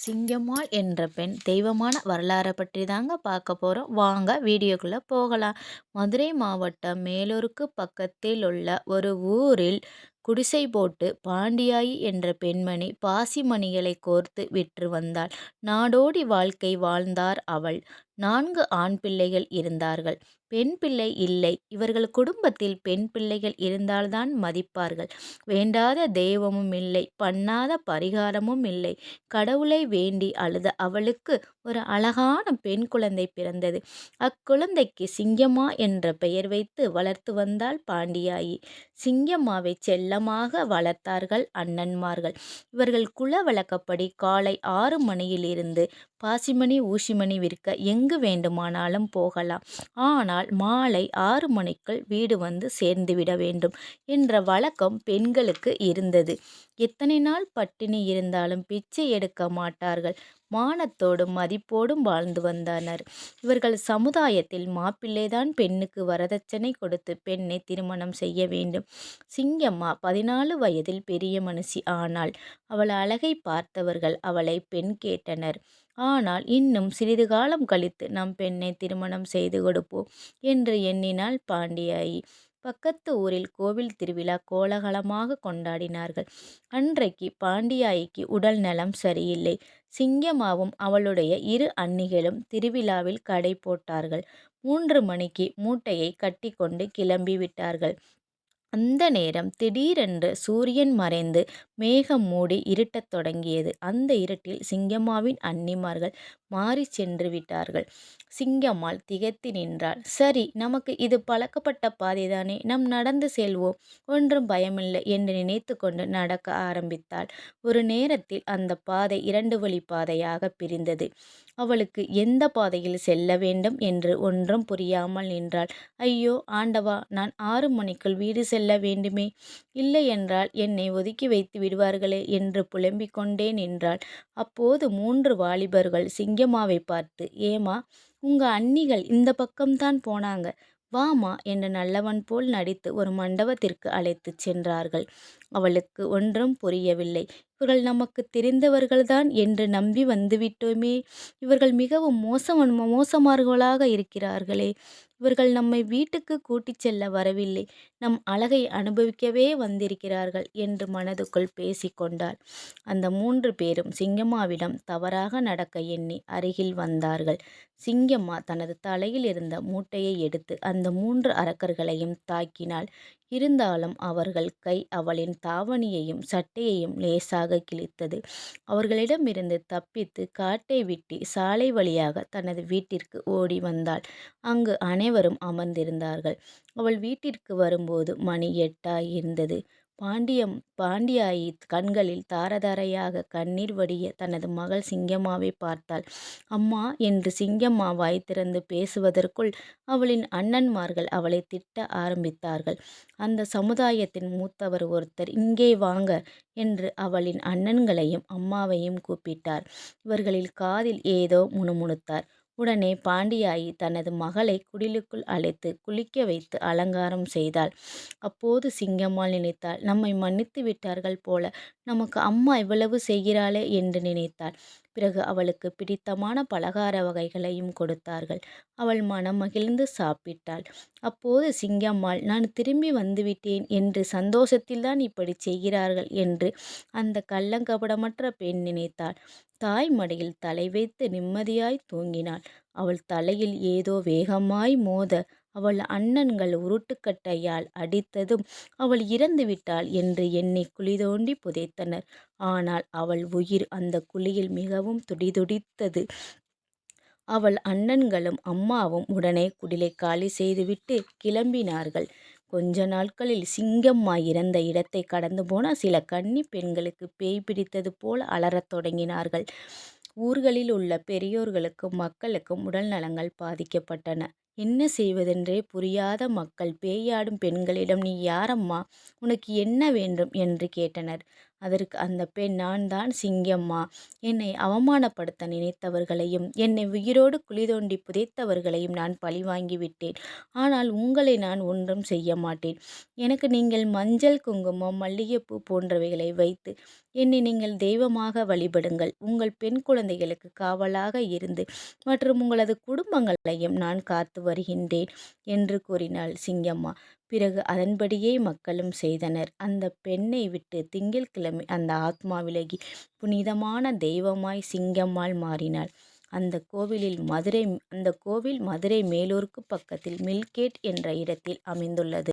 சிங்கம்மாள் என்ற பெண் தெய்வமான வரலாறை பற்றி தாங்க பார்க்க போகிறோம். வாங்க வீடியோக்குள்ளே போகலாம். மதுரை மாவட்டம் மேலூருக்கு பக்கத்தில் உள்ள ஒரு ஊரில் குடிசை போட்டு பாண்டியாயி என்ற பெண்மணி பாசிமணிகளை கோர்த்து விற்று வந்தாள். நாடோடி வாழ்க்கை வாழ்ந்தார் அவள். 4 ஆண் பிள்ளைகள் இருந்தார்கள். பெண் பிள்ளை இல்லை. இவர்கள் குடும்பத்தில் பெண் பிள்ளைகள் இருந்தால்தான் மதிப்பார்கள். வேண்டாத தெய்வமும் இல்லை, பண்ணாத பரிகாரமும் இல்லை. கடவுளை வேண்டி அழுத அவளுக்கு ஒரு அழகான பெண் குழந்தை பிறந்தது. அக்குழந்தைக்கு சிங்கம்மா என்ற பெயர் வைத்து வளர்த்து வந்தாள் பாண்டியாயி. சிங்கம்மாவை செல்லமாக வளர்த்தார்கள் அண்ணன்மார்கள். இவர்கள் குல வழக்கப்படி காலை 6 மணியிலிருந்து பாசிமணி ஊசிமணி விற்க எங்கு வேண்டுமானாலும் போகலாம். ஆனால் மாலை 6 மணிக்குள் வீடு வந்து சேர்ந்துவிட வேண்டும் என்ற வழக்கம் பெண்களுக்கு இருந்தது. எத்தனை நாள் பட்டினி இருந்தாலும் பிச்சை எடுக்க மாட்டார்கள். மானத்தோடும் மதிப்போடும் வாழ்ந்து வந்தனர். இவர்கள் சமுதாயத்தில் மாப்பிள்ளைதான் பெண்ணுக்கு வரதட்சணை கொடுத்து பெண்ணை திருமணம் செய்ய வேண்டும். சிங்கம்மா 14 வயதில் பெரிய மனுஷி ஆனாள். அவள் அழகை பார்த்தவர்கள் அவளை பெண் கேட்டனர். ஆனால் இன்னும் சிறிது காலம் கழித்து நம் பெண்ணை திருமணம் செய்து கொடுப்போம் என்று எண்ணினாள் பாண்டியாயி. பக்கத்து ஊரில் கோவில் திருவிழா கோலாகலமாக கொண்டாடினார்கள். அன்றைக்கு பாண்டியாயிக்கு உடல் நலம் சரியில்லை. சிங்கம்மாவும் அவளுடைய 2 அண்ணிகளும் திருவிழாவில் கடை போட்டார்கள். 3 மணிக்கு மூட்டையை கட்டிக்கொண்டு கிளம்பி விட்டார்கள். அந்த நேரம் திடீரென்று சூரியன் மறைந்து மேகம் மூடி இருட்டத் தொடங்கியது. அந்த இருட்டில் சிங்கம்மாவின் அண்ணிமார்கள் மாறி சென்று விட்டார்கள். சிங்கம்மாள் திகைத்து நின்றாள். சரி, நமக்கு இது பழக்கப்பட்ட பாதைதானே, நாம் நடந்து செல்வோம், ஒன்றும் பயமில்லை என்று நினைத்து கொண்டு நடக்க ஆரம்பித்தாள். ஒரு நேரத்தில் அந்த பாதை 2 வழி பாதையாக பிரிந்தது. அவளுக்கு எந்த பாதையில் செல்ல வேண்டும் என்று ஒன்றும் புரியாமல் நின்றாள். ஐயோ ஆண்டவா, நான் 6 மணிக்குள் வீடு செல்ல வேண்டுமே, இல்லையென்றால் என்னை ஒதுக்கி வைத்து விடுவார்களே என்று புலம்பிக் கொண்டே நின்றாள். அப்போது 3 வாலிபர்கள் சிங்கம்மாவை பார்த்து, ஏம்மா, உங்க அண்ணிகள் இந்த பக்கம்தான் போனாங்க, வாமா என்று நல்லவன் போல் நடித்து ஒரு மண்டபத்திற்கு அழைத்துச் சென்றார்கள். அவளுக்கு ஒன்றும் புரியவில்லை. இவர்கள் நமக்கு தெரிந்தவர்கள்தான் என்று நம்பி வந்துவிட்டோமே, இவர்கள் மிகவும் மோசமானவர்களாக இருக்கிறார்களே, இவர்கள் நம்மை வீட்டுக்கு கூட்டிச் செல்ல வரவில்லை, நம் அழகை அனுபவிக்கவே வந்திருக்கிறார்கள் என்று மனதுக்குள் பேசிக்கொண்டாள். அந்த 3 பேரும் சிங்கம்மாவிடம் தவறாக நடக்க எண்ணி அருகில் வந்தார்கள். சிங்கம்மா தனது தலையில் இருந்த மூட்டையை எடுத்து அந்த 3 அரக்கர்களையும் தாக்கினாள். இருந்தாலும் அவர்கள் கை அவளின் தாவணியையும் சட்டையையும் லேசாக கிழித்தது. அவர்களிடமிருந்து தப்பித்து காட்டை விட்டு சாலை வழியாக தனது வீட்டிற்கு ஓடி வந்தாள். அங்கு அனைவரும் அமர்ந்திருந்தார்கள். அவள் வீட்டிற்கு வரும்போது மணி 8 இருந்தது. பாண்டியாயி கண்களில் தாரதாரையாக கண்ணீர் வடிய தனது மகள் சிங்கம்மாவை பார்த்தாள். அம்மா என்று சிங்கம்மா வாய் திறந்து பேசுவதற்குள் அவளின் அண்ணன்மார்கள் அவளை திட்ட ஆரம்பித்தார்கள். அந்த சமுதாயத்தின் மூத்தவர் ஒருத்தர், இங்கே வாங்க என்று அவளின் அண்ணன்களையும் அம்மாவையும் கூப்பிட்டார். இவர்களில் காதில் ஏதோ முணுமுணுத்தார். உடனே பாண்டியாயி தனது மகளை குடிலுக்குள் அழைத்து குளிக்க வைத்து அலங்காரம் செய்தாள். அப்போது சிங்கம்மாள் நினைத்தாள், நம்மை மன்னித்து விட்டார்கள் போல, நமக்கு அம்மா இவ்வளவு செய்கிறாளே என்று நினைத்தாள். பிறகு அவளுக்கு பிடித்தமான பலகார வகைகளையும் கொடுத்தார்கள். அவள் மனம் மகிழ்ந்து சாப்பிட்டாள். அப்போது சிங்கம்மாள், நான் திரும்பி வந்துவிட்டேன் என்று சந்தோஷத்தில்தான் இப்படி செய்கிறார்கள் என்று அந்த கள்ளங்கபடமற்ற பெண் நினைத்தாள். தாய் மடியில் தலை வைத்து நிம்மதியாய் தூங்கினாள். அவள் தலையில் ஏதோ வேகமாய் மோத அவள் அண்ணன்கள் உருட்டுக்கட்டையால் அடித்ததும் அவள் இறந்து விட்டாள் என்று எண்ணி குழி தோண்டி புதைத்தனர். ஆனால் அவள் உயிர் அந்த குழியில் மிகவும் துடிதுடித்தது. அவள் அண்ணன்களும் அம்மாவும் உடனே குடிலை காலி செய்துவிட்டு கிளம்பினார்கள். கொஞ்ச நாட்களில் சிங்கம்மா இறந்த இடத்தை கடந்து போன சில கன்னி பெண்களுக்கு பேய் பிடித்தது போல அலறத் தொடங்கினார்கள். ஊர்களில் உள்ள பெரியோர்களுக்கும் மக்களுக்கும் உடல் நலங்கள் பாதிக்கப்பட்டன. என்ன செய்வதென்றே புரியாத மக்கள் பேயாடும் பெண்களிடம், நீ யாரம்மா, உனக்கு என்ன வேண்டும் என்று கேட்டனர். அதற்கு அந்த பெண், நான் தான் சிங்கம்மா, என்னை அவமானப்படுத்த நினைத்தவர்களையும் என்னை உயிரோடு குழி தோண்டி புதைத்தவர்களையும் நான் பழிவாங்கி விட்டேன். ஆனால் உங்களை நான் ஒன்றும் செய்ய மாட்டேன். எனக்கு நீங்கள் மஞ்சள், குங்குமம், மல்லிகைப்பூ போன்றவைகளை வைத்து என்னை நீங்கள் தெய்வமாக வழிபடுங்கள். உங்கள் பெண் குழந்தைகளுக்கு காவலாக இருந்து மற்றும் உங்களது குடும்பங்களையும் நான் காத்து வருகின்றேன் என்று கூறினாள் சிங்கம்மா. பிறகு அதன்படியே மக்களும் செய்தனர். அந்த பெண்ணை விட்டு திங்கட்கிழமை அந்த ஆத்மா விலகி புனிதமான தெய்வமாய் சிங்கம்மாள் மாறினாள். அந்த கோவில் மதுரை மேலூருக்கு பக்கத்தில் மில்கேட் என்ற இடத்தில் அமைந்துள்ளது.